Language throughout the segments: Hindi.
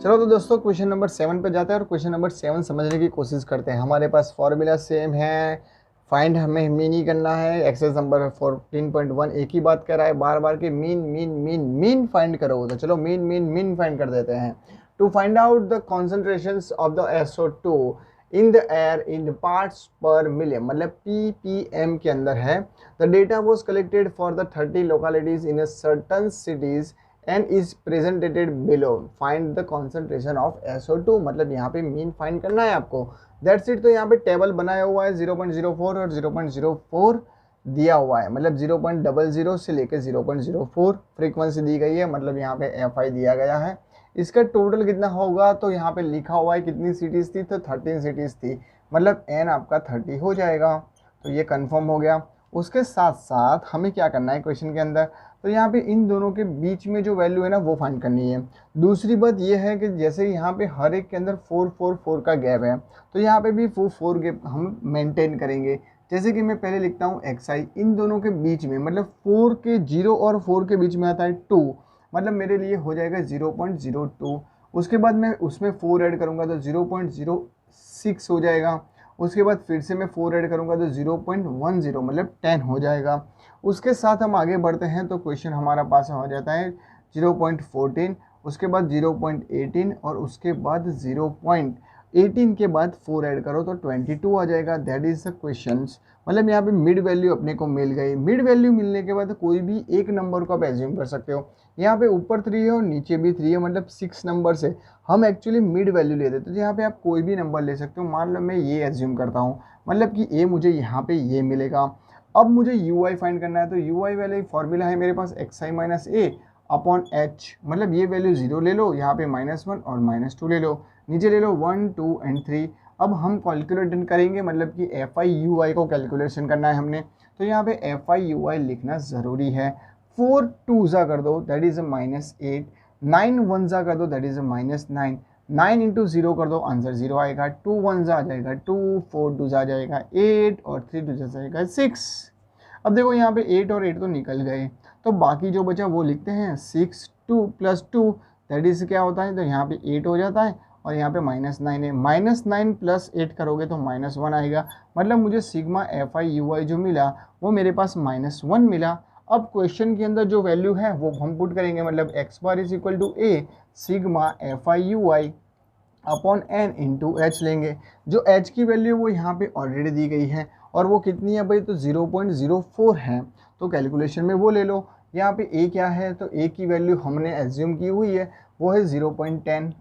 चलो तो दोस्तों क्वेश्चन नंबर 7 पे जाते हैं और क्वेश्चन नंबर 7 समझने की कोशिश करते हैं। हमारे पास फॉर्मूला सेम है, फाइंड हमें मीन ही करना है। एक्सरसाइज नंबर 14.1 एक ही बात कर रहा है बार बार कि mean mean mean mean find करो। तो चलो मीन मीन मीन फाइंड कर देते हैं। To find out the concentrations of the SO2 in the air in parts पर मिलियन, मतलब ppm के अंदर है। The data was collected for the 30 localities in certain cities and is presented below. Find the concentration of SO2, मतलब यहाँ पे मीन फाइंड करना है आपको। That's it. तो यहाँ पे टेबल बनाया हुआ है 0.04 और 0.04 दिया हुआ है, मतलब 0.00 से लेकर 0.04 फ्रीक्वेंसी दी गई है, मतलब यहाँ पे FI दिया गया है। इसका टोटल कितना होगा तो यहाँ पे लिखा हुआ है कितनी सिटीज़ थी, तो 13 सिटीज़ थी, मतलब n आपका 30 हो जाएगा। तो ये कंफर्म हो गया। उसके साथ साथ हमें क्या करना है क्वेश्चन के अंदर, तो यहाँ पे इन दोनों के बीच में जो वैल्यू है ना वो फाइंड करनी है। दूसरी बात ये है कि जैसे यहाँ पे हर एक के अंदर 4 4 4 का गैप है, तो यहाँ पे भी 4 गैप हम मेंटेन करेंगे। जैसे कि मैं पहले लिखता हूँ XI इन दोनों के बीच में, मतलब 4 के 0 और 4 के बीच में आता है 2, मतलब मेरे लिए हो जाएगा 0.02। उसके बाद मैं उसमें 4 ऐड करूँगा तो 0.06 हो जाएगा। उसके बाद फिर से मैं 4 ऐड करूँगा तो 0.10 मतलब 10 हो जाएगा। उसके साथ हम आगे बढ़ते हैं तो क्वेश्चन हमारा पास हो जाता है 0.14, उसके बाद 0.18 और उसके बाद 0.18 के बाद 4 ऐड करो तो 22 आ जाएगा। That is the question. मतलब यहाँ पे मिड वैल्यू अपने को मिल गई। मिड वैल्यू मिलने के बाद कोई भी एक नंबर को आप एज्यूम कर सकते हो। यहाँ पे ऊपर 3 है और नीचे भी 3 है, मतलब 6 नंबर से हम एक्चुअली मिड वैल्यू ले देते हैं। तो यहाँ पे आप कोई भी नंबर ले सकते हो। मान लो मैं ये एज्यूम करता हूँ, मतलब कि ए मुझे यहाँ पे ये मिलेगा। अब मुझे UI फाइंड करना है, तो UI वाले फॉर्मूला है मेरे पास XI माइनस ए अपॉन H, मतलब ये वैल्यू 0 ले लो, यहाँ पे -1 और -2 ले लो, नीचे ले लो 1 2 एंड 3। अब हम कैलकुलेट करेंगे, मतलब कि FI UI को कैलकुलेशन करना है हमने, तो यहाँ पे FI UI लिखना ज़रूरी है। 4 2 ज़ा कर दो दैट इज़ -8, 9 1 ज़ा कर दो दैट इज़ -9, 9 इंटू 0 कर दो आंसर 0 आएगा। 2 1 ज़ा आ जाएगा 2, 4 2 ज़ा आ जाएगा 8 और 3 2 ज़ा जाएगा 6। अब देखो यहाँ पे 8 और 8 तो निकल गए, तो बाकी जो बचा वो लिखते हैं 6 2 + 2 दैट इज़ क्या होता है, तो यहाँ पे 8 हो जाता है और यहाँ पे -9 है। -9 + 8 करोगे तो -1 आएगा, मतलब मुझे सिग्मा FI UI जो मिला वो मेरे पास -1 मिला। अब क्वेश्चन के अंदर जो वैल्यू है वो हम पुट करेंगे, मतलब x bar is equal to a sigma FI UI upon n into H लेंगे। जो h की वैल्यू वो यहाँ पे ऑलरेडी दी गई है और वो कितनी है भाई, तो 0.04 है, तो कैलकुलेशन में वो ले लो। यहाँ पे a क्या है, तो a की वैल्यू हमने एज्यूम की हुई है वो है 0.10,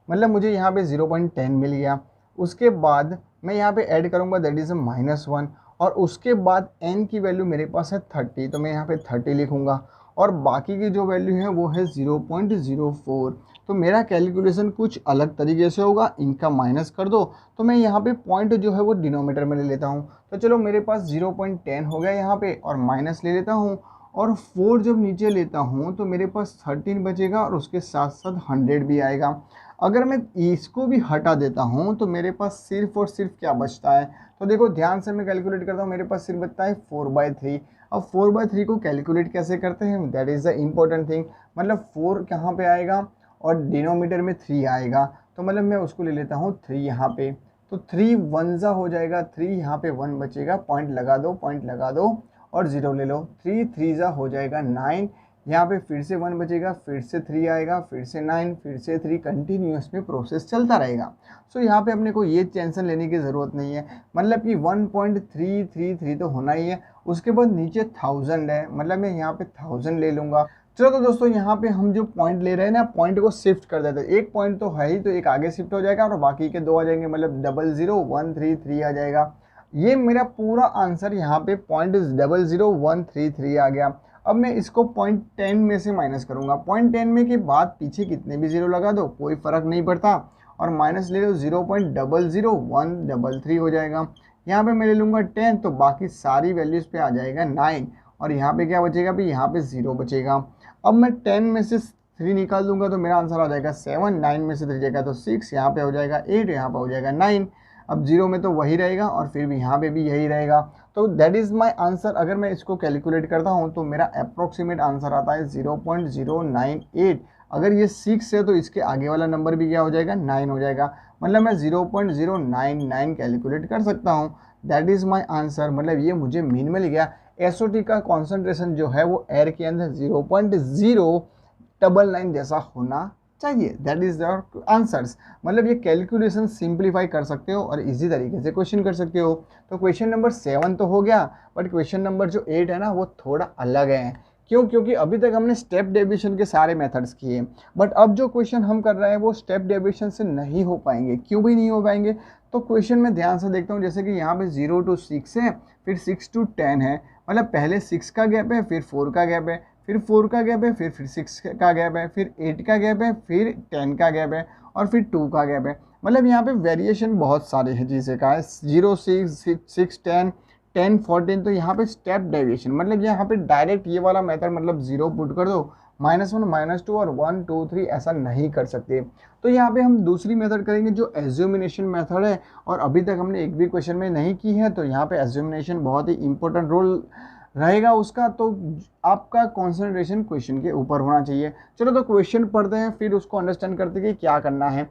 मतलब मुझे यहाँ पे 0.10 मिल गया। उसके बाद मैं यहाँ पे ऐड करूँगा दैट इज़ -1 और उसके बाद n की वैल्यू मेरे पास है 30, तो मैं यहाँ पे 30 लिखूँगा और बाकी की जो वैल्यू है वो है 0.04। तो मेरा कैलकुलेशन कुछ अलग तरीके से होगा, इनका माइनस कर दो तो मैं यहाँ पे पॉइंट जो है वो डिनोमीटर में ले लेता हूँ। तो चलो मेरे पास 0.10 हो गया यहाँ पे और माइनस ले लेता हूँ और 4 जब नीचे लेता हूँ तो मेरे पास 13 बचेगा और उसके साथ साथ 100 भी आएगा। अगर मैं इसको भी हटा देता हूँ तो मेरे पास सिर्फ और सिर्फ क्या बचता है, तो देखो ध्यान से मैं कैलकुलेट करता हूँ, मेरे पास सिर्फ बचता है 4/3। अब 4/3 को कैलकुलेट कैसे करते हैं, that is the important thing. मतलब 4 कहाँ पे आएगा और डिनोमीटर में 3 आएगा, तो मतलब मैं उसको ले लेता हूँ 3 यहाँ पे, तो 3 1 ज़ा हो जाएगा 3, यहाँ पे 1 बचेगा, पॉइंट लगा दो पॉइंट लगा दो और 0 ले लो। 3 3 ज़ा हो जाएगा 9, यहाँ पे फिर से 1 बचेगा, फिर से 3 आएगा, फिर से 9, फिर से 3, कंटिन्यूस में प्रोसेस चलता रहेगा। सो यहाँ पे अपने को ये टेंशन लेने की ज़रूरत नहीं है, मतलब कि 1.333 तो होना ही है। उसके बाद नीचे 1000 है, मतलब मैं यहाँ पे 1000 ले लूँगा। चलो तो दोस्तों यहाँ पे हम जो पॉइंट ले रहे हैं ना, पॉइंट को शिफ्ट कर देते हैं। एक पॉइंट तो है ही, तो एक आगे शिफ्ट हो जाएगा और बाकी के 2 आ जाएंगे, मतलब 00133 आ जाएगा। ये मेरा पूरा आंसर यहाँ पे 0.00133 आ गया। अब मैं इसको 0.10 में से माइनस करूँगा। 0.10 में के बाद पीछे कितने भी 0 लगा दो कोई फ़र्क नहीं पड़ता और माइनस ले लो 0.00133 हो जाएगा। यहाँ पे मैं ले लूँगा 10, तो बाकी सारी वैल्यूज़ पे आ जाएगा 9 और यहाँ पे क्या बचेगा भाई, यहाँ पे 0 बचेगा। अब मैं 10 में से 3 निकाल दूंगा तो मेरा आंसर आ जाएगा 7, 9 में से 3 जाएगा तो 6, यहाँ पे हो जाएगा 8, यहाँ पे हो जाएगा 9। अब 0 में तो वही रहेगा और फिर भी यहाँ पे भी यही रहेगा, तो दैट इज़ माय आंसर। अगर मैं इसको कैलकुलेट करता हूँ तो मेरा अप्रोक्सीमेट आंसर आता है 0.098 अगर ये 6 है तो इसके आगे वाला नंबर भी क्या हो जाएगा, 9 हो जाएगा। मतलब मैं 0.099 कैलकुलेट कर सकता हूँ। That is my answer. मतलब ये मुझे मीन मिल गया। SO2 का कॉन्सेंट्रेशन जो है वो एयर के अंदर 0.099 जैसा होना चाहिए। That is your answers. मतलब ये कैलकुलेशन सिंप्लीफाई कर सकते हो और इजी तरीके से क्वेश्चन कर सकते हो। तो क्वेश्चन नंबर 7 तो हो गया, बट क्वेश्चन नंबर जो 8 है ना वो थोड़ा अलग है। क्यों? क्योंकि अभी तक हमने स्टेप डेविएशन के सारे मेथड्स किए, बट अब जो क्वेश्चन हम कर रहे हैं वो स्टेप डेविएशन से नहीं हो पाएंगे। क्यों भी नहीं हो पाएंगे? तो क्वेश्चन में ध्यान से देखता हूँ, जैसे कि यहाँ पे 0 to 6 है, फिर 6 to 10 है। मतलब पहले 6 का गैप है, फिर 4 का गैप है, फिर 4 का गैप है, फिर 6 का गैप है, फिर 8 का गैप है, फिर 10 का गैप है, और फिर 2 का गैप है। मतलब यहाँ पे वेरिएशन बहुत सारे हैं चीज़ें का है। 0 6 10 10 14। तो यहाँ पे स्टेप डेविएशन, मतलब यहाँ पे डायरेक्ट ये वाला मेथड, मतलब 0 पुट कर दो, -1 -2 और 1 2 3 ऐसा नहीं कर सकते। तो यहाँ पे हम दूसरी मेथड करेंगे जो एज्यूमिनेशन मेथड है, और अभी तक हमने एक भी क्वेश्चन में नहीं की है। तो यहाँ पे एज्यूमिनेशन बहुत ही इंपॉर्टेंट रोल रहेगा उसका। तो आपका कंसंट्रेशन क्वेश्चन के ऊपर होना चाहिए। चलो तो क्वेश्चन पढ़ते हैं, फिर उसको अंडरस्टैंड करते हैं कि क्या करना है।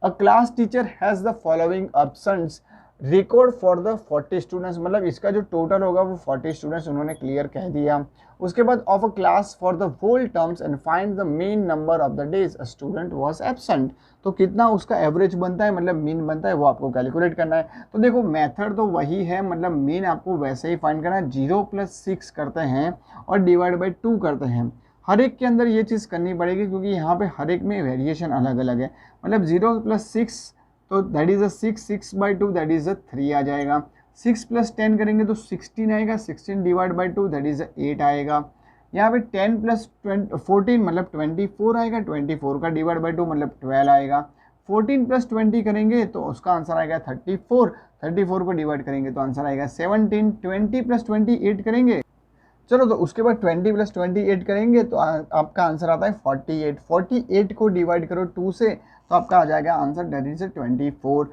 अ class teacher has the following options record for the 40 students. मतलब इसका जो टोटल होगा वो 40 स्टूडेंट्स उन्होंने क्लियर कह दिया। उसके बाद of a class for the whole terms and find the mean number of the days a student was absent. तो कितना उसका एवरेज बनता है, मतलब मीन बनता है, वो आपको कैलकुलेट करना है। तो देखो मेथड तो वही है, मतलब मीन आपको वैसे ही फाइंड करना है। 0 + 6 करते हैं और डिवाइड बाई 2 करते हैं। हर एक के अंदर ये चीज़ करनी पड़ेगी, क्योंकि यहाँ पे हर एक में वेरिएशन अलग अलग है। मतलब 0 + 6 तो that is a 6, 6/2 that is अ 3 आ जाएगा। 6 + 10 करेंगे तो 16 आएगा, 16 डिवाइड बाई 2 दैट इज़ अ 8 आएगा। यहाँ पे 10 + 14 मतलब 24 आएगा, 24 का डिवाइड बाई 2 मतलब 12 आएगा। 14 + 20 करेंगे तो उसका आंसर आएगा 34, 34 को डिवाइड करेंगे तो आंसर आएगा 17। 20 + 28 करेंगे, चलो तो उसके बाद 20 + 28 करेंगे तो आपका आंसर आता है 48। 48 को डिवाइड करो 2 से तो आपका आ जाएगा आंसर दैट इज 24।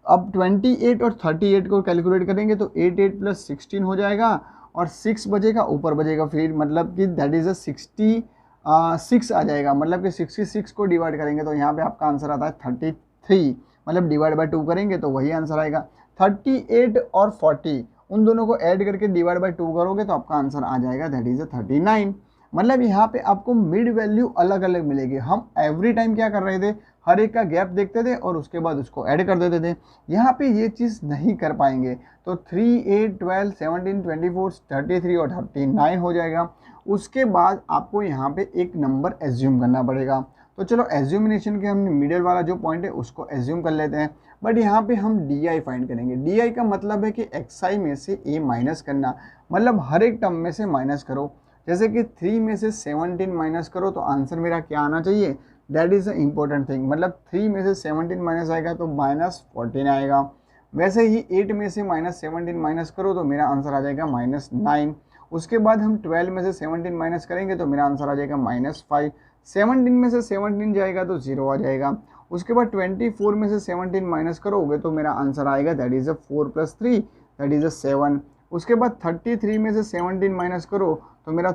अब 28 और 38 को कैलकुलेट करेंगे तो 8 8 + 16 हो जाएगा, और 6 बजेगा ऊपर बजेगा, फिर मतलब कि दैट इज़ 66 आ जाएगा। मतलब कि 66 को डिवाइड करेंगे तो यहाँ पे आपका आंसर आता है 33। मतलब डिवाइड बाई 2 करेंगे तो वही आंसर आएगा। 38 और 40 उन दोनों को ऐड करके डिवाइड बाई 2 करोगे तो आपका आंसर आ जाएगा दैट इज़ 39। मतलब यहाँ पे आपको मिड वैल्यू अलग अलग मिलेगी। हम एवरी टाइम क्या कर रहे थे, हर एक का गैप देखते थे और उसके बाद उसको ऐड कर देते थे। यहाँ पे ये चीज़ नहीं कर पाएंगे। तो 3 8 12 17 24 33 और 39 हो जाएगा। उसके बाद आपको यहाँ पे एक नंबर एज्यूम करना पड़ेगा। तो चलो एज्यूमिनेशन के हमने मिडिल वाला जो पॉइंट है उसको एज्यूम कर लेते हैं। बट यहाँ पे हम DI फाइंड करेंगे। DI का मतलब है कि XI में से A माइनस करना, मतलब हर एक टर्म में से माइनस करो। जैसे कि 3 में से 17 माइनस करो तो आंसर मेरा क्या आना चाहिए, that is a important thing. मतलब 3 में से 17 माइनस आएगा तो -14 आएगा। वैसे ही 8 में से -17 माइनस करो तो मेरा आंसर आ जाएगा -9। उसके बाद हम 12 में से 17 माइनस करेंगे तो मेरा आंसर आ जाएगा -5। 17 में से 17 जाएगा तो 0 आ जाएगा। उसके बाद 24 में से 17 माइनस करोगे तो मेरा आंसर आएगा दैट इज़ 4 + 3 दैट इज़ 7। उसके बाद 33 में से 17 माइनस करो तो मेरा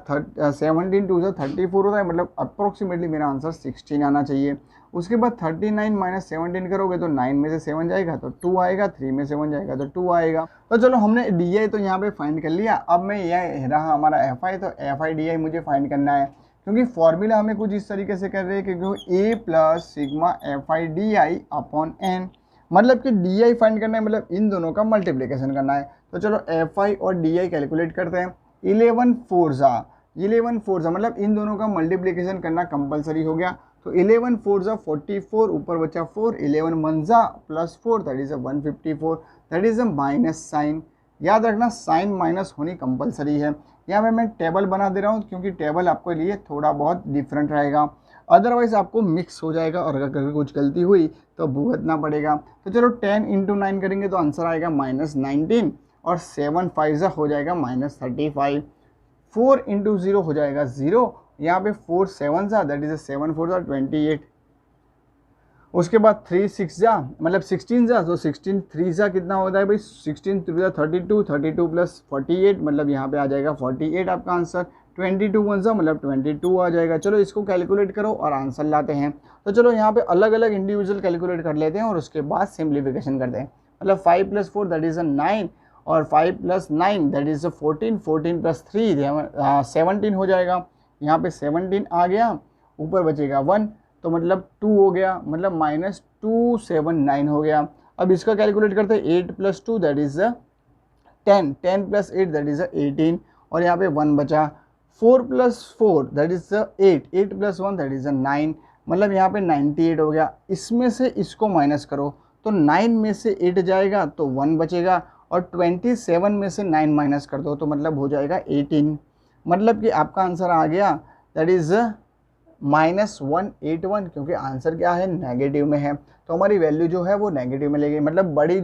17 2 34 होता है। मतलब अप्रोक्सीमेटली मेरा आंसर 16 आना चाहिए। उसके बाद 39 - 17 करोगे तो 9 में से 7 जाएगा तो 2 आएगा, 3 में 7 जाएगा तो 2 आएगा। तो चलो हमने DI तो यहाँ पे फाइंड कर लिया। अब मैं यह रहा हमारा FI, तो FI DI मुझे फाइंड करना है, क्योंकि फॉर्मूला हमें कुछ इस तरीके से कर रहे हैं क्योंकि A + सिग्मा FI DI/N। मतलब कि DI फाइंड करना है, मतलब इन दोनों का मल्टीप्लिकेशन करना है। तो चलो FI और DI कैलकुलेट करते हैं। 11 4 मतलब इन दोनों का मल्टीप्लिकेशन करना कंपलसरी हो गया। तो 11 4 44, ऊपर बचा 4, 11 1 +4 that is 154, that is a minus sign. याद रखना साइन माइनस होनी कंपलसरी है। यहाँ पे मैं टेबल बना दे रहा हूँ क्योंकि टेबल आपके लिए थोड़ा बहुत डिफरेंट रहेगा, अदरवाइज आपको मिक्स हो जाएगा और अगर कुछ गलती हुई तो भुगतना पड़ेगा। तो चलो 10 × 9 करेंगे तो आंसर आएगा -19 और 7 5 हो जाएगा -35। 4 × 0 हो जाएगा 0, यहाँ पे 4 7 दैट इज 7 4 28। उसके बाद 3 6 जा मतलब 16 जा, तो 16 3 जा कितना होता है भाई, 16 3 जा 32, 32 प्लस 48 मतलब यहाँ पे आ जाएगा 48 आपका आंसर। 22 1 जा मतलब 22 आ जाएगा। चलो इसको कैलकुलेट करो और आंसर लाते हैं। तो चलो यहाँ पे अलग अलग इंडिविजुअल कैलकुलेट कर लेते हैं और उसके बाद सिंप्लीफिकेशन करते हैं। मतलब 5 + 4 दैट इज़ अ 9 और 5 + 9 दैट इज़ अ 14, 14 + 3 17 हो जाएगा। यहाँ पे 17 आ गया, ऊपर बचेगा 1 तो मतलब 2 हो गया, मतलब -279 हो गया। अब इसका कैलकुलेट करते हैं। 8 + 2 दैट इज़ 10, 10 + 8 दैट इज़ 18 और यहाँ पे 1 बचा। 4 + 4 दैट इज़ 8, 8 + 1 दैट इज़ 9 मतलब यहाँ पे 98 हो गया। इसमें से इसको माइनस करो तो 9 में से 8 जाएगा तो 1 बचेगा और 27 में से 9 माइनस कर दो तो मतलब हो जाएगा 18। मतलब कि आपका आंसर आ गया दैट इज़ -181 क्योंकि आंसर क्या है, नेगेटिव में है। तो हमारी वैल्यू जो है वो नेगेटिव में लेगी, मतलब बड़ा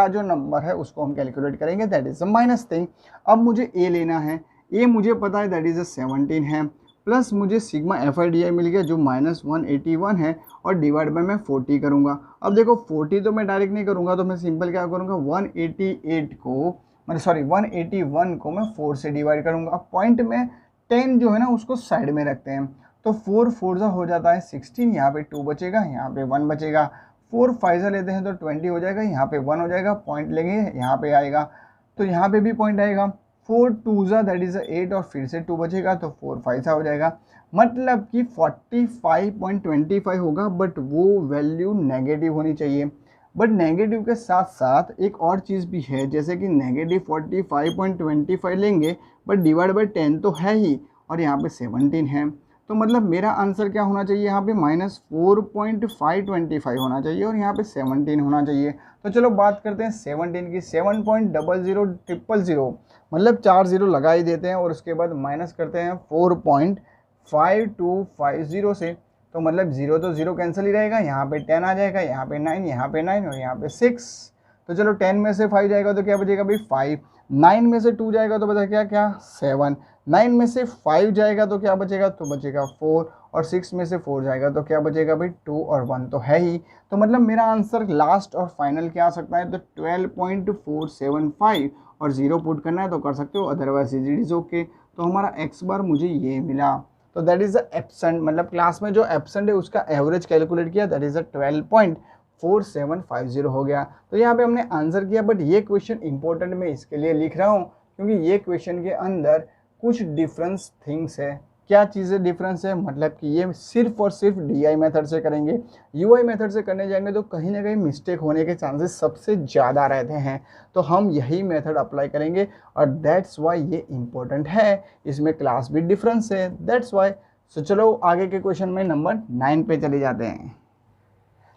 जो नंबर है उसको हम कैलकुलेट करेंगे that is a minus thing. अब मुझे ए लेना है। ए मुझे पता है दैट इज़ 17 है, प्लस मुझे सिग्मा FIDI मिल गया जो -181 है और डिवाइड बाय मैं 40 करूँगा। अब देखो 40 तो मैं डायरेक्ट नहीं करूँगा, तो मैं सिंपल क्या करूँगा, 181 को मैं 4 से डिवाइड करूँगा। अब पॉइंट में 10 जो है ना उसको साइड में रखते हैं तो 4 4 सा हो जाता है 16, यहाँ पे 2 बचेगा, यहाँ पे 1 बचेगा। 4 5 सा लेते हैं तो 20 हो जाएगा, यहाँ पे 1 हो जाएगा, पॉइंट लेंगे यहाँ पे आएगा तो यहाँ पे भी पॉइंट आएगा। 4 2 सा दैट इज़ 8 और फिर से 2 बचेगा तो 4 5 सा हो जाएगा, मतलब कि 45.25 होगा। बट वो वैल्यू नेगेटिव होनी चाहिए। बट नेगेटिव के साथ साथ एक और चीज़ भी है, जैसे कि -45.25 लेंगे बट डिवाइड बाई 10 तो है ही और यहाँ पे 17 है, तो मतलब मेरा आंसर क्या होना चाहिए, यहाँ पे -4.525 होना चाहिए और यहाँ पे 17 होना चाहिए। तो चलो बात करते हैं 17 की। 7.00000 मतलब 4 0 लगा ही देते हैं और उसके बाद माइनस करते हैं 4.5250 से, तो मतलब 0 तो 0 कैंसिल ही रहेगा, यहाँ पे 10 आ जाएगा, यहाँ पे 9, यहाँ पे 9 और यहाँ पे 6। तो चलो 10 में से 5 जाएगा तो क्या बचेगा भाई 5, 9 में से 2 जाएगा तो बचा क्या 7, 9 में से 5 जाएगा तो क्या बचेगा, तो बचेगा 4 और 6 में से 4 जाएगा तो क्या बचेगा भाई 2 और 1 तो है ही। तो मतलब मेरा आंसर लास्ट और फाइनल क्या आ सकता है, तो 12.475 और 0 पुट करना है तो कर सकते हो, अदरवाइज इट इज ओके। तो हमारा x बार मुझे ये मिला। तो दैट इज़ द एब्सेंट, मतलब क्लास में जो एब्सेंट है उसका एवरेज कैलकुलेट किया, दैट इज़ 12.4750 हो गया। तो यहाँ पे हमने आंसर किया। बट ये क्वेश्चन इंपॉर्टेंट मैं इसके लिए लिख रहा हूँ क्योंकि ये क्वेश्चन के अंदर कुछ डिफरेंस थिंग्स है। क्या चीज़ें डिफरेंस है, मतलब कि ये सिर्फ और सिर्फ DI मेथड से करेंगे, UI मेथड से करने जाएंगे तो कहीं ना कहीं मिस्टेक होने के चांसेस सबसे ज़्यादा रहते हैं। तो हम यही मेथड अप्लाई करेंगे और दैट्स वाई ये इम्पोर्टेंट है, इसमें क्लास भी डिफरेंस है, दैट्स वाई। सो चलो आगे के क्वेश्चन में नंबर 9 पे चले जाते हैं।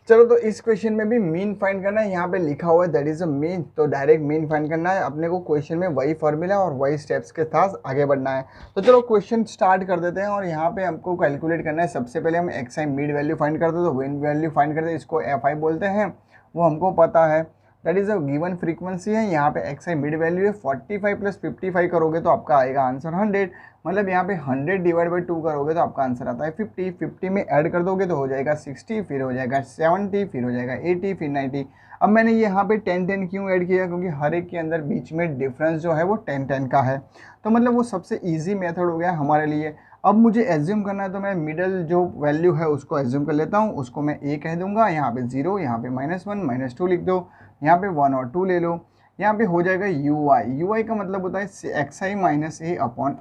चलो तो इस क्वेश्चन में भी मीन फाइंड करना है, यहाँ पे लिखा हुआ है दैट इज अ मीन, तो डायरेक्ट मीन फाइंड करना है अपने को। क्वेश्चन में वही फॉर्मूला और वही स्टेप्स के साथ आगे बढ़ना है। तो चलो क्वेश्चन स्टार्ट कर देते हैं और यहाँ पे हमको कैलकुलेट करना है। सबसे पहले हम एक्स आई मिड वैल्यू फाइंड करते हैं, तो मीन वैल्यू फाइंड करते हैं, इसको FI बोलते हैं, वो हमको पता है। That is a given frequency है, यहाँ पे एक्स आई मिड वैल्यू है। 45 + 55 करोगे तो आपका आएगा आंसर 100, मतलब यहाँ पे 100 डिवाइड बाई 2 करोगे तो आपका आंसर आता है 50। 50 में ऐड कर दोगे तो हो जाएगा 60, फिर हो जाएगा 70, फिर हो जाएगा 80, फिर 90। अब मैंने यहाँ पे 10 क्यों ऐड किया, क्योंकि हर एक के अंदर बीच में डिफरेंस जो है वो 10 का है, तो मतलब वो सबसे ईजी मेथड हो गया हमारे लिए। अब मुझे एज्यूम करना है तो मैं मिडल जो वैल्यू है उसको एज्यूम कर लेता हूँ, उसको मैं A कह दूंगा। यहाँ पे 0, यहाँ पे -1 -2 लिख दो, यहाँ पे 1 और 2 ले लो, यहाँ पे हो जाएगा UI का मतलब होता है xi - a अपॉन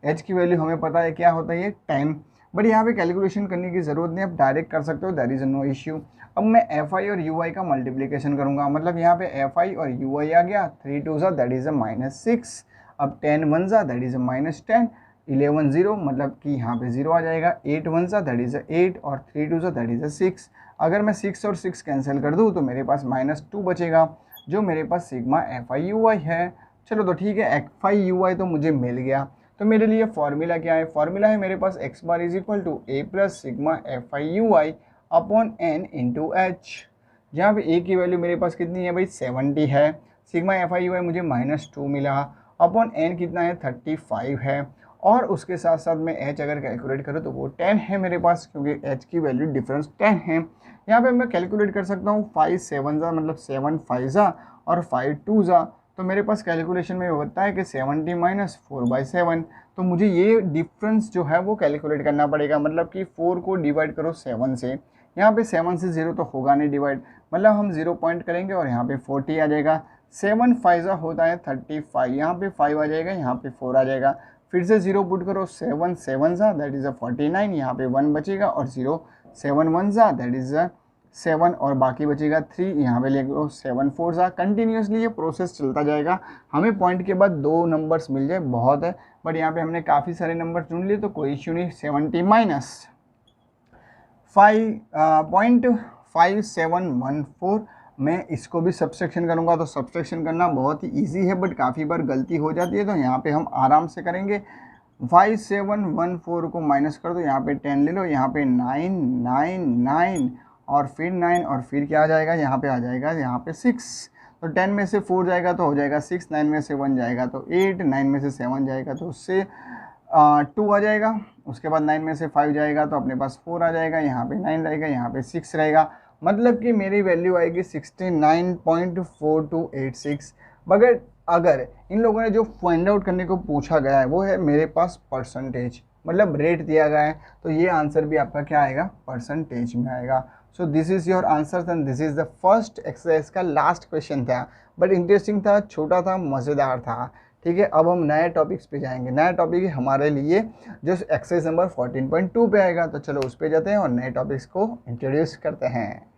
h की वैल्यू हमें पता है क्या होता है, ये 10। बट यहाँ पे कैलकुलेशन करने की ज़रूरत नहीं, आप डायरेक्ट कर सकते हो, दैट इज़ नो इश्यू। अब मैं FI और UI का मल्टीप्लिकेशन करूँगा, मतलब यहाँ पे FI और UI आ गया। 3 2 दैट इज़ -6, अब 10 1 दैट इज़ -10, 11 0 मतलब कि यहाँ पे 0 आ जाएगा। 8 1 दैट इज़ 8 और 3 2 दैट इज़ 6। अगर मैं 6 और 6 कैंसिल कर दूँ तो मेरे पास -2 बचेगा, जो मेरे पास सिग्मा FI UI है। चलो तो ठीक है, FI UI तो मुझे मिल गया। तो मेरे लिए फॉर्मूला क्या है, फॉर्मूला है मेरे पास x bar is equal to a plus sigma FI UI upon n into h, जहाँ पे a की वैल्यू मेरे पास कितनी है भाई 70 है, सिग्मा FI UI मुझे -2 मिला, अपॉन n कितना है 35 है, और उसके साथ साथ मैं h अगर कैलकुलेट करूँ तो वो 10 है मेरे पास, क्योंकि h की वैल्यू डिफरेंस 10 है। यहाँ पे मैं कैलकुलेट कर सकता हूँ 5 7 जा मतलब 7 5 जा और 5 2 जा, तो मेरे पास कैलकुलेशन में होता है कि 70 माइनस 4/7। तो मुझे ये डिफरेंस जो है वो कैलकुलेट करना पड़ेगा, मतलब कि 4 को डिवाइड करो 7 से। यहाँ पे 7 से 0 तो होगा नहीं डिवाइड, मतलब हम 0 पॉइंट करेंगे और यहाँ पे 40 आ जाएगा। 7 5 होता है 35, यहाँ पे 5 आ जाएगा, यहाँ पे 4 आ जाएगा। फिर से 0 पुट करो, 7 7 सा दैट इज़ 49, यहाँ पे 1 बचेगा और 0 7 1 सा दैट इज़ 7 और बाकी बचेगा 3, यहाँ पे ले लो 7 4 सा। कंटिन्यूसली ये प्रोसेस चलता जाएगा। हमें पॉइंट के बाद 2 नंबर्स मिल जाए बहुत है, बट यहाँ पे हमने काफ़ी सारे नंबर चुन लिए तो कोई इश्यू नहीं। 70 माइनस 5.5714 मैं इसको भी सब्सट्रैक्शन करूँगा, तो सब्सट्रैक्शन करना बहुत ही इजी है बट काफ़ी बार गलती हो जाती है, तो यहाँ पे हम आराम से करेंगे। 5714 को माइनस कर दो, यहाँ पे 10 ले लो, यहाँ पे 9 9 9 और फिर 9 और फिर क्या आ जाएगा, यहाँ पे आ जाएगा यहाँ पे 6। तो 10 में से 4 जाएगा तो हो जाएगा 6, 9 में से 1 जाएगा तो 8, 9 में से 7 जाएगा तो उससे 2 आ जाएगा। उसके बाद 9 में से 5 जाएगा तो अपने पास 4 आ जाएगा, यहाँ पे 9 रहेगा, यहाँ पे 6 रहेगा, मतलब कि मेरी वैल्यू आएगी 69.4286। मगर अगर इन लोगों ने जो फाइंड आउट करने को पूछा गया है वो है मेरे पास परसेंटेज, मतलब रेट दिया गया है, तो ये आंसर भी आपका क्या आएगा, परसेंटेज में आएगा। So this is your answer and this is the first exercise का लास्ट क्वेश्चन था, बट इंटरेस्टिंग था, छोटा था, मज़ेदार था। ठीक है, अब हम नए टॉपिक्स पे जाएंगे। नया टॉपिक हमारे लिए जो एक्सरसाइज नंबर 14.2 पे आएगा, तो चलो उस पे जाते हैं और नए टॉपिक्स को इंट्रोड्यूस करते हैं।